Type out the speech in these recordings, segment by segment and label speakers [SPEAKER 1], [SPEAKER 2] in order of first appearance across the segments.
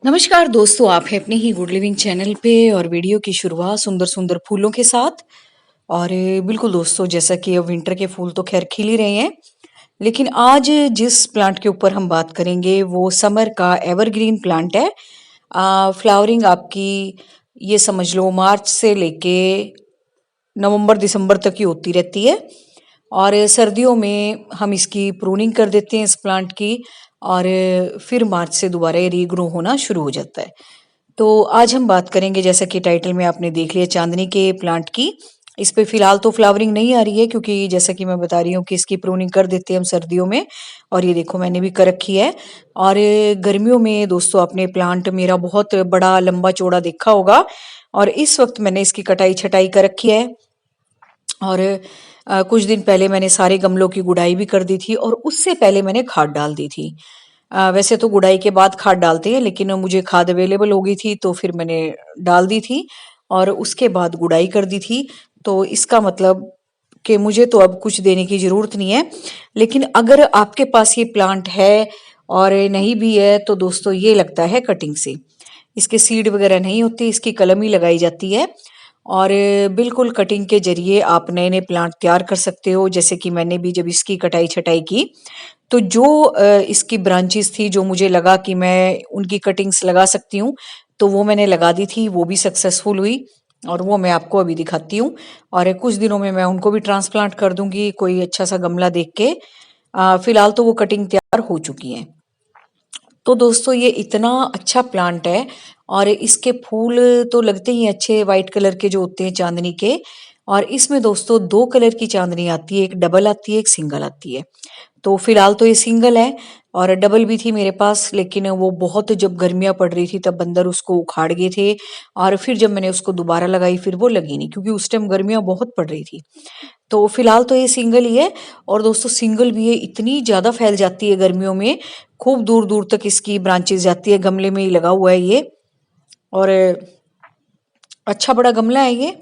[SPEAKER 1] नमस्कार दोस्तों, आप हैं अपने ही गुड लिविंग चैनल पे और वीडियो की शुरुआत सुंदर सुंदर फूलों के साथ। और बिल्कुल दोस्तों, जैसा कि अब विंटर के फूल तो खैर खिल ही रहे हैं, लेकिन आज जिस प्लांट के ऊपर हम बात करेंगे वो समर का एवरग्रीन प्लांट है। फ्लावरिंग आपकी ये समझ लो मार्च से लेके नवंबर दिसंबर तक ही होती रहती है। और सर्दियों में हम इसकी प्रूनिंग कर देते हैं इस प्लांट की, और फिर मार्च से दोबारा ये रीग्रो होना शुरू हो जाता है। तो आज हम बात करेंगे, जैसा कि टाइटल में आपने देख लिया, चांदनी के प्लांट की। इस पे फिलहाल तो फ्लावरिंग नहीं आ रही है, क्योंकि जैसा कि मैं बता रही हूँ कि इसकी प्रूनिंग कर देते हैं हम सर्दियों में। और ये देखो मैंने भी कर रखी है। और गर्मियों में दोस्तों आपने प्लांट मेरा बहुत बड़ा लंबा चौड़ा देखा होगा, और इस वक्त मैंने इसकी कटाई छटाई कर रखी है। और कुछ दिन पहले मैंने सारे गमलों की गुड़ाई भी कर दी थी, और उससे पहले मैंने खाद डाल दी थी। वैसे तो गुड़ाई के बाद खाद डालते हैं, लेकिन मुझे खाद अवेलेबल हो गई थी तो फिर मैंने डाल दी थी, और उसके बाद गुड़ाई कर दी थी। तो इसका मतलब कि मुझे तो अब कुछ देने की जरूरत नहीं है। लेकिन अगर आपके पास ये प्लांट है और नहीं भी है, तो दोस्तों ये लगता है कटिंग से। इसके सीड वगैरह नहीं होती, इसकी कलम ही लगाई जाती है। और बिल्कुल कटिंग के जरिए आप नए नए प्लांट तैयार कर सकते हो। जैसे कि मैंने भी जब इसकी कटाई छटाई की, तो जो इसकी ब्रांचेस थी, जो मुझे लगा कि मैं उनकी कटिंग्स लगा सकती हूँ, तो वो मैंने लगा दी थी। वो भी सक्सेसफुल हुई, और वो मैं आपको अभी दिखाती हूँ। और कुछ दिनों में मैं उनको भी ट्रांसप्लांट कर दूंगी कोई अच्छा सा गमला देख के। फिलहाल तो वो कटिंग तैयार हो चुकी है। तो दोस्तों ये इतना अच्छा प्लांट है, और इसके फूल तो लगते ही अच्छे वाइट कलर के जो होते हैं चांदनी के। और इसमें दोस्तों दो कलर की चांदनी आती है, एक डबल आती है, एक सिंगल आती है। तो फिलहाल तो ये सिंगल है, और डबल भी थी मेरे पास, लेकिन वो बहुत जब गर्मियां पड़ रही थी तब बंदर उसको उखाड़ गए थे। और फिर जब मैंने उसको दोबारा लगाई फिर वो लगी नहीं, क्योंकि उस टाइम गर्मियां बहुत पड़ रही थी। तो फिलहाल तो ये सिंगल ही है। और दोस्तों सिंगल भी है, इतनी ज्यादा फैल जाती है गर्मियों में, खूब दूर दूर तक इसकी ब्रांचेस जाती है। गमले में ही लगा हुआ है ये, और अच्छा बड़ा गमला है ये।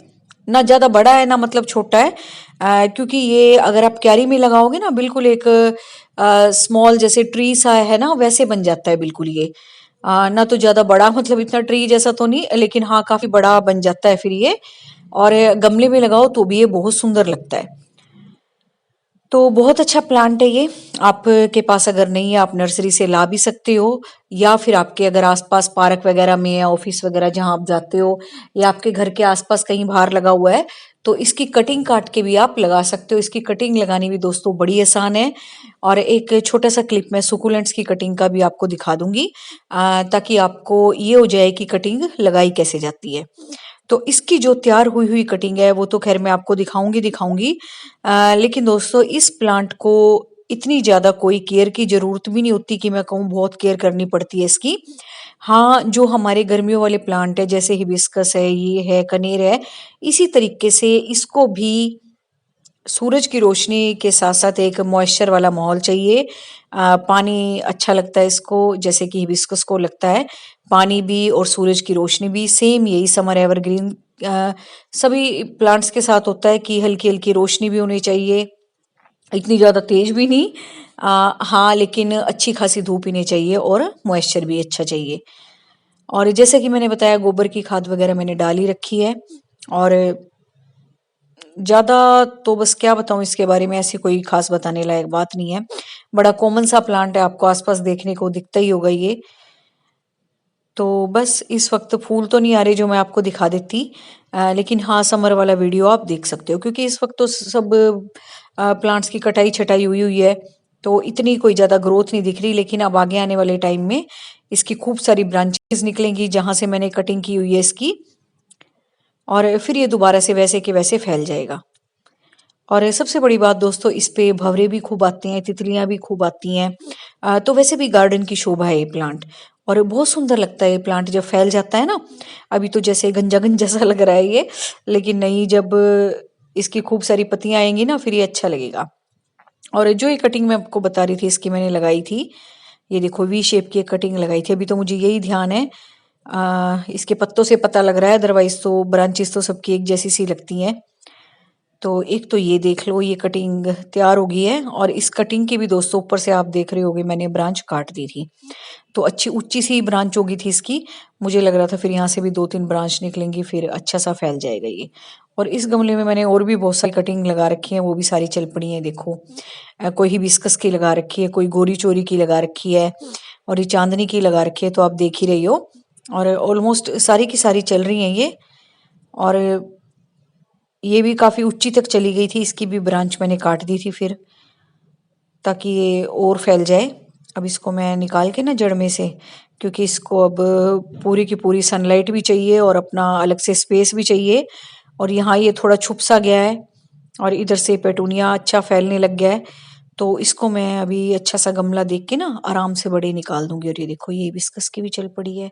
[SPEAKER 1] ना ज्यादा बड़ा है ना मतलब छोटा है। क्योंकि ये अगर आप क्यारी में लगाओगे ना, बिल्कुल एक स्मॉल जैसे ट्री सा है ना, वैसे बन जाता है बिल्कुल ये। ना तो ज्यादा बड़ा, मतलब इतना ट्री जैसा तो नहीं, लेकिन हाँ काफी बड़ा बन जाता है फिर ये। और गमले में लगाओ तो भी ये बहुत सुंदर लगता है। तो बहुत अच्छा प्लांट है ये। आपके पास अगर नहीं है, आप नर्सरी से ला भी सकते हो, या फिर आपके अगर आसपास पार्क वगैरह में या ऑफिस वगैरह जहां आप जाते हो, या आपके घर के आसपास कहीं बाहर लगा हुआ है, तो इसकी कटिंग काट के भी आप लगा सकते हो। इसकी कटिंग लगानी भी दोस्तों बड़ी आसान है। और एक छोटा सा क्लिप मैं सुकुलेंट्स की कटिंग का भी आपको दिखा दूंगी, ताकि आपको ये हो जाए कि कटिंग लगाई कैसे जाती है। तो इसकी जो तैयार हुई हुई कटिंग है वो तो खैर मैं आपको दिखाऊंगी दिखाऊंगी। लेकिन दोस्तों इस प्लांट को इतनी ज्यादा कोई केयर की जरूरत भी नहीं होती कि मैं कहूँ बहुत केयर करनी पड़ती है इसकी। हाँ, जो हमारे गर्मियों वाले प्लांट है, जैसे हिबिस्कस है, ये है, कनेर है, इसी तरीके से इसको भी सूरज की रोशनी के साथ साथ एक मॉइस्चर वाला माहौल चाहिए। पानी अच्छा लगता है इसको, जैसे कि हिबिस्कस को लगता है पानी भी और सूरज की रोशनी भी। सेम यही समर एवरग्रीन सभी प्लांट्स के साथ होता है कि हल्की हल्की रोशनी भी होनी चाहिए, इतनी ज्यादा तेज भी नहीं। हाँ, लेकिन अच्छी खासी धूप ही नहीं चाहिए, और मॉइस्चर भी अच्छा चाहिए। और जैसे कि मैंने बताया, गोबर की खाद वगैरह मैंने डाल ही रखी है। और ज्यादा तो बस क्या बताऊं इसके बारे में, ऐसी कोई खास बताने लायक बात नहीं है। बड़ा कॉमन सा प्लांट है, आपको आसपास देखने को दिखता ही होगा ये। तो बस इस वक्त फूल तो नहीं आ रहे जो मैं आपको दिखा देती, लेकिन हाँ समर वाला वीडियो आप देख सकते हो, क्योंकि इस वक्त तो सब प्लांट्स की कटाई छटाई हुई हुई है, तो इतनी कोई ज्यादा ग्रोथ नहीं दिख रही। लेकिन अब आगे आने वाले टाइम में इसकी खूब सारी ब्रांचेस निकलेंगी जहां से मैंने कटिंग की हुई है इसकी, और फिर ये दोबारा से वैसे के वैसे फैल जाएगा। और सबसे बड़ी बात दोस्तों, इस पे भंवरे भी खूब आते हैं, तितलियां भी खूब आती हैं। तो वैसे भी गार्डन की शोभा है ये प्लांट, और बहुत सुंदर लगता है ये प्लांट जब फैल जाता है ना। अभी तो जैसे गंजा गंजा सा लग रहा है ये, लेकिन नहीं, जब इसकी खूब सारी पत्तियां आएंगी ना फिर ये अच्छा लगेगा। और जो ये कटिंग मैं आपको बता रही थी इसकी मैंने लगाई थी, ये देखो वी शेप की एक कटिंग लगाई थी। अभी तो मुझे यही ध्यान है, इसके पत्तों से पता लग रहा है, अदरवाइज तो ब्रांचेस तो सबकी एक जैसी सी लगती हैं। तो एक तो ये देख लो, ये कटिंग तैयार हो गई है। और इस कटिंग की भी दोस्तों ऊपर से आप देख रहे होगे मैंने ब्रांच काट दी थी, तो अच्छी ऊंची सी ब्रांच होगी थी इसकी। मुझे लग रहा था फिर यहाँ से भी 2-3 ब्रांच निकलेंगी, फिर अच्छा सा फैल जाएगा ये। और इस गमले में मैंने और भी बहुत सारी कटिंग लगा रखी है, वो भी सारी चल पड़ी हैं देखो। कोई हिबिस्कस की लगा रखी है, कोई गोरी चोरी की लगा रखी है, और ये चांदनी की लगा रखी है, तो आप देख ही रही हो। और ऑलमोस्ट सारी की सारी चल रही हैं ये। और ये भी काफी ऊंची तक चली गई थी, इसकी भी ब्रांच मैंने काट दी थी फिर, ताकि ये और फैल जाए। अब इसको मैं निकाल के ना जड़ में से, क्योंकि इसको अब पूरी की पूरी सनलाइट भी चाहिए और अपना अलग से स्पेस भी चाहिए। और यहाँ ये थोड़ा छुप सा गया है, और इधर से पेटूनिया अच्छा फैलने लग गया है। तो इसको मैं अभी अच्छा सा गमला देख के ना आराम से बड़े निकाल दूंगी। और ये देखो, ये हिबिस्कस की भी चल पड़ी है,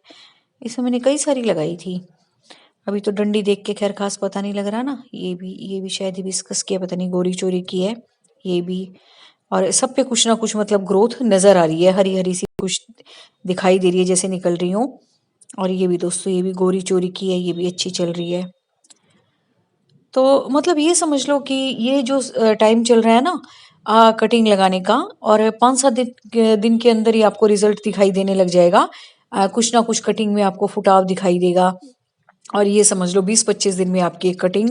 [SPEAKER 1] इसमें मैंने कई सारी लगाई थी। अभी तो डंडी देख के खैर खास पता नहीं लग रहा ना। ये भी शायद हिबिस्कस की है, पता नहीं गोरी चोरी की है ये भी। और सब पे कुछ ना कुछ मतलब ग्रोथ नजर आ रही है, हरी हरी सी कुछ दिखाई दे रही है जैसे निकल रही हो। और ये भी दोस्तों, ये भी गोरी चोरी की है, ये भी अच्छी चल रही है। तो मतलब ये समझ लो कि ये जो टाइम चल रहा है ना कटिंग लगाने का, और 5-7 दिन के अंदर ही आपको रिजल्ट दिखाई देने लग जाएगा। कुछ ना कुछ कटिंग में आपको फुटाव दिखाई देगा। और ये समझ लो 20-25 दिन में आपकी कटिंग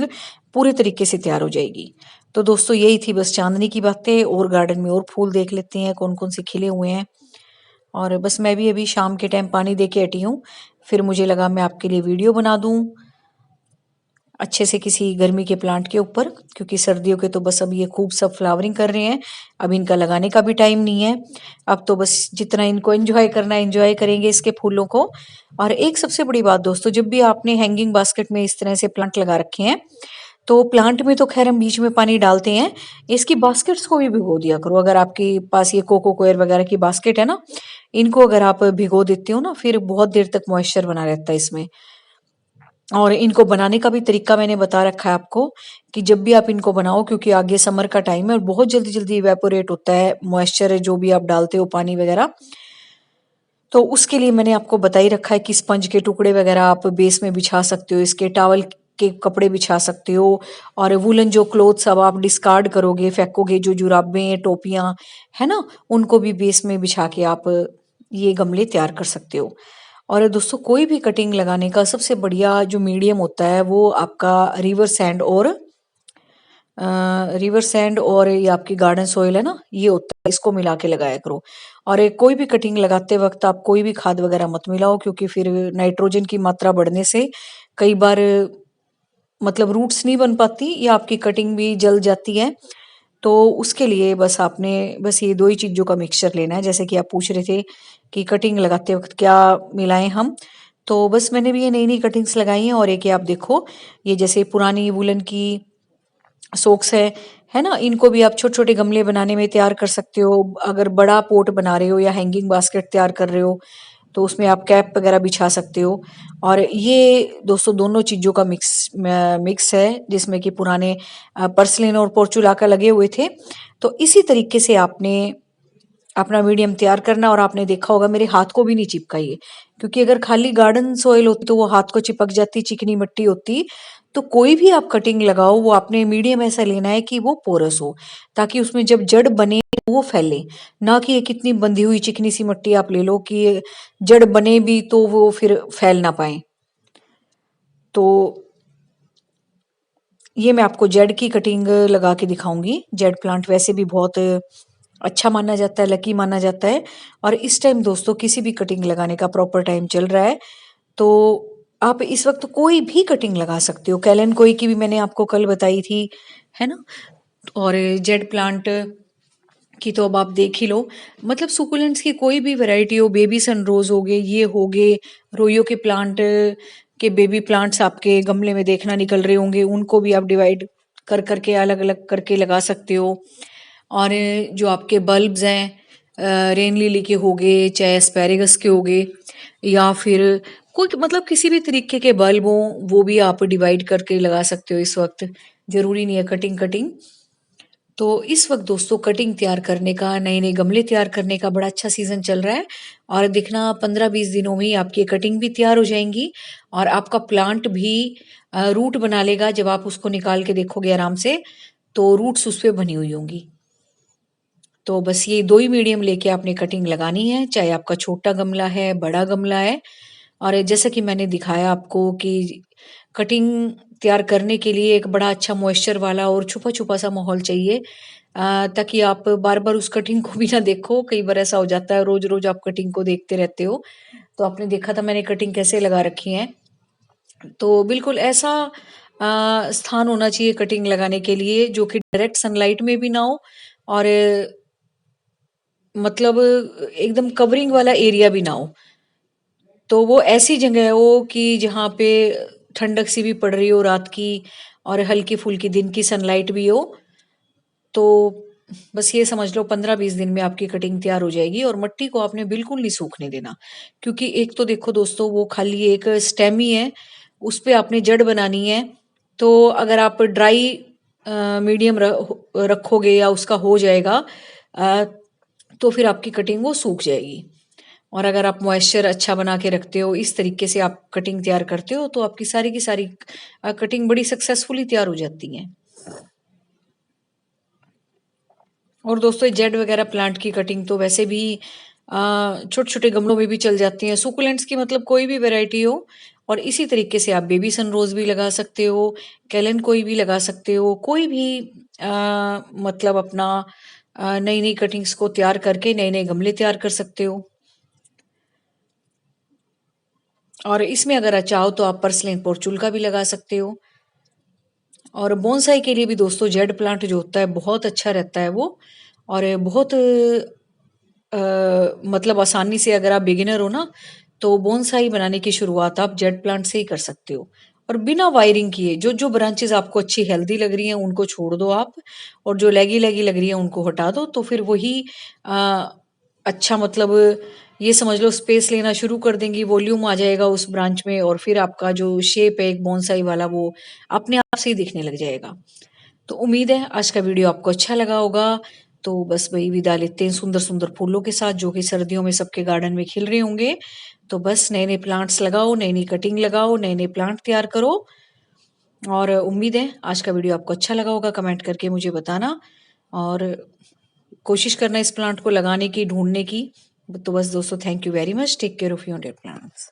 [SPEAKER 1] पूरे तरीके से तैयार हो जाएगी। तो दोस्तों यही थी बस चांदनी की बातें। और गार्डन में और फूल देख लेते हैं कौन कौन से खिले हुए हैं। और बस मैं भी अभी शाम के टाइम पानी दे के हटी हूँ, फिर मुझे लगा मैं आपके लिए वीडियो बना दूँ अच्छे से किसी गर्मी के प्लांट के ऊपर, क्योंकि सर्दियों के तो बस अब ये खूब सब फ्लावरिंग कर रहे हैं। अब इनका लगाने का भी टाइम नहीं है। अब तो बस जितना इनको एंजॉय करना है एंजॉय करेंगे इसके फूलों को। और एक सबसे बड़ी बात दोस्तों, जब भी आपने हैंगिंग बास्केट में इस तरह से प्लांट लगा रखे हैं, तो प्लांट में तो खैर हम बीच में पानी डालते हैं, इसकी बास्केट्स को भी भिगो दिया करो। अगर आपके पास ये कोको कोयर वगैरह की बास्केट है ना, इनको अगर आप भिगो देते हो ना, फिर बहुत देर तक मॉइस्चर बना रहता है इसमें। और इनको बनाने का भी तरीका मैंने बता रखा है आपको, कि जब भी आप इनको बनाओ, क्योंकि आगे समर का टाइम है और बहुत जल्दी जल्दी इवेपोरेट होता है मॉइस्चर जो भी आप डालते हो पानी वगैरह। तो उसके लिए मैंने आपको बता ही रखा है कि स्पंज के टुकड़े वगैरह आप बेस में बिछा सकते हो, इसके टॉवल के कपड़े बिछा सकते हो। और वुलन जो क्लोथ्स अब आप डिस्कार्ड करोगे, फेंकोगे, जो जुराबें टोपियां है ना, उनको भी बेस में बिछा के आप ये गमले तैयार कर सकते हो। और दोस्तों कोई भी कटिंग लगाने का सबसे बढ़िया जो मीडियम होता है वो आपका रिवर सैंड और ये आपकी गार्डन सोइल है ना, ये होता है, इसको मिला के लगाया करो। और एक कोई भी कटिंग लगाते वक्त आप कोई भी खाद वगैरह मत मिलाओ, क्योंकि फिर नाइट्रोजन की मात्रा बढ़ने से कई बार मतलब रूट्स नहीं बन पाती या आपकी कटिंग भी जल जाती है। तो उसके लिए बस आपने बस ये दो ही चीजों का मिक्सचर लेना है, जैसे कि आप पूछ रहे थे कि कटिंग लगाते वक्त क्या मिलाएं हम। तो बस मैंने भी ये नई नई कटिंग्स लगाई हैं। और एक ये आप देखो, ये जैसे पुरानी वुलन की सोक्स है ना, इनको भी आप छोटे छोटे गमले बनाने में तैयार कर सकते हो। अगर बड़ा पोट बना रहे हो या हैंगिंग बास्केट तैयार कर रहे हो, तो उसमें आप कैप वगैरह बिछा सकते हो। और ये दोस्तों दोनों चीजों का मिक्स है, जिसमें कि पुराने पर्सलिन और पोर्चुलाका लगे हुए थे। तो इसी तरीके से आपने अपना मीडियम तैयार करना। और आपने देखा होगा मेरे हाथ को भी नहीं चिपका ये, क्योंकि अगर खाली गार्डन सॉइल होती तो वो हाथ को चिपक जाती, चिकनी मिट्टी होती। तो कोई भी आप कटिंग लगाओ, वो आपने मीडियम ऐसा लेना है कि वो पोरस हो, ताकि उसमें जब जड़ बने वो फैले। ना कि ये कितनी बंधी हुई चिकनी सी मिट्टी आप ले लो कि जड़ बने भी तो वो फिर फैल ना पाए। तो ये मैं आपको जेड की कटिंग लगा के दिखाऊंगी। जेड प्लांट वैसे भी बहुत अच्छा माना जाता है, लकी माना जाता है। और इस टाइम दोस्तों किसी भी कटिंग लगाने का प्रॉपर टाइम चल रहा है, तो आप इस वक्त कोई भी कटिंग लगा सकते हो। कैलन कोई की भी मैंने आपको कल बताई थी, है ना। और जेड प्लांट की तो अब आप देख ही लो, मतलब सुकुलेंट्स की कोई भी वैरायटी हो, बेबी सन रोज हो गए, ये हो गए, रोयो के प्लांट के बेबी प्लांट्स आपके गमले में देखना निकल रहे होंगे, उनको भी आप डिवाइड कर करके अलग अलग करके लगा सकते हो। और जो आपके बल्ब्स हैं रेन लिली के हो गए, चाहे एस्पेरेगस के हो गए, या फिर कोई मतलब किसी भी तरीके के बल्ब हो, वो भी आप डिवाइड करके लगा सकते हो इस वक्त। जरूरी नहीं है कटिंग कटिंग। तो इस वक्त दोस्तों कटिंग तैयार करने का, नए नए गमले तैयार करने का बड़ा अच्छा सीजन चल रहा है। और देखना 15-20 दिनों में ही आपकी कटिंग भी तैयार हो जाएंगी और आपका प्लांट भी रूट बना लेगा। जब आप उसको निकाल के देखोगे आराम से तो रूट्स उस पे बनी हुई होंगी। तो बस ये दो ही मीडियम लेके आपने कटिंग लगानी है, चाहे आपका छोटा गमला है, बड़ा गमला है। और जैसा कि मैंने दिखाया आपको कि कटिंग तैयार करने के लिए एक बड़ा अच्छा मॉइस्चर वाला और छुपा-छुपा सा माहौल चाहिए, ताकि आप बार-बार उस कटिंग को भी ना देखो। कई बार ऐसा हो जाता है रोज-रोज आप कटिंग को देखते रहते हो। तो आपने देखा था मैंने कटिंग कैसे लगा रखी है। तो बिल्कुल ऐसा स्थान होना चाहिए कटिंग लगाने के लिए जो कि डायरेक्ट सनलाइट में भी ना हो और मतलब एकदम कवरिंग वाला एरिया भी ना हो। तो वो ऐसी जगह हो कि जहाँ पे ठंडक सी भी पड़ रही हो रात की और हल्की फुल्की दिन की सनलाइट भी हो। तो बस ये समझ लो 15-20 दिन में आपकी कटिंग तैयार हो जाएगी। और मिट्टी को आपने बिल्कुल नहीं सूखने देना, क्योंकि एक तो देखो दोस्तों वो खाली एक स्टेम ही है, उस पे आपने जड़ बनानी है। तो अगर आप ड्राई मीडियम रखोगे या उसका हो जाएगा, अ, तो फिर आपकी कटिंग वो सूख जाएगी। और अगर आप मॉइस्चर अच्छा बना के रखते हो, इस तरीके से आप कटिंग तैयार करते हो, तो आपकी सारी की सारी कटिंग बड़ी सक्सेसफुली तैयार हो जाती है। और दोस्तों ये जेड वगैरह प्लांट की कटिंग तो वैसे भी छोटे छोटे गमलों में भी चल जाती हैं। सुकुलेंट्स की मतलब कोई भी वैरायटी हो। और इसी तरीके से आप बेबी सनरोज भी लगा सकते हो, कैलन कोई भी लगा सकते हो, कोई भी मतलब अपना नई नई कटिंग्स को तैयार करके नए नए गमले तैयार कर सकते हो। और इसमें अगर चाहो तो आप पर्सलेन पोर्चुल भी लगा सकते हो। और बोनसाई के लिए भी दोस्तों जेड प्लांट जो होता है बहुत अच्छा रहता है वो। और बहुत मतलब आसानी से अगर आप बिगिनर हो ना, तो बोनसाई बनाने की शुरुआत आप जेड प्लांट से ही कर सकते हो। और बिना वायरिंग किए जो जो ब्रांचेस आपको अच्छी हेल्दी लग रही हैं उनको छोड़ दो आप, और जो लैगी लैगी लग रही है उनको हटा दो। तो फिर वही आ, अच्छा मतलब ये समझ लो स्पेस लेना शुरू कर देंगी, वॉल्यूम आ जाएगा उस ब्रांच में, और फिर आपका जो शेप है एक बोनसाई वाला वो अपने आप से ही दिखने लग जाएगा। तो उम्मीद है आज का वीडियो आपको अच्छा लगा होगा। तो बस वही विदा लेते हैं सुंदर सुंदर फूलों के साथ जो कि सर्दियों में सबके गार्डन में खिल रहे होंगे। तो बस नए नए प्लांट्स लगाओ, नई नई कटिंग लगाओ, नए नए प्लांट तैयार करो। और उम्मीद है आज का वीडियो आपको अच्छा लगा होगा, कमेंट करके मुझे बताना। और कोशिश करना इस प्लांट को लगाने की, ढूंढने की। तो बस दोस्तों thank you very much, take care of your plants.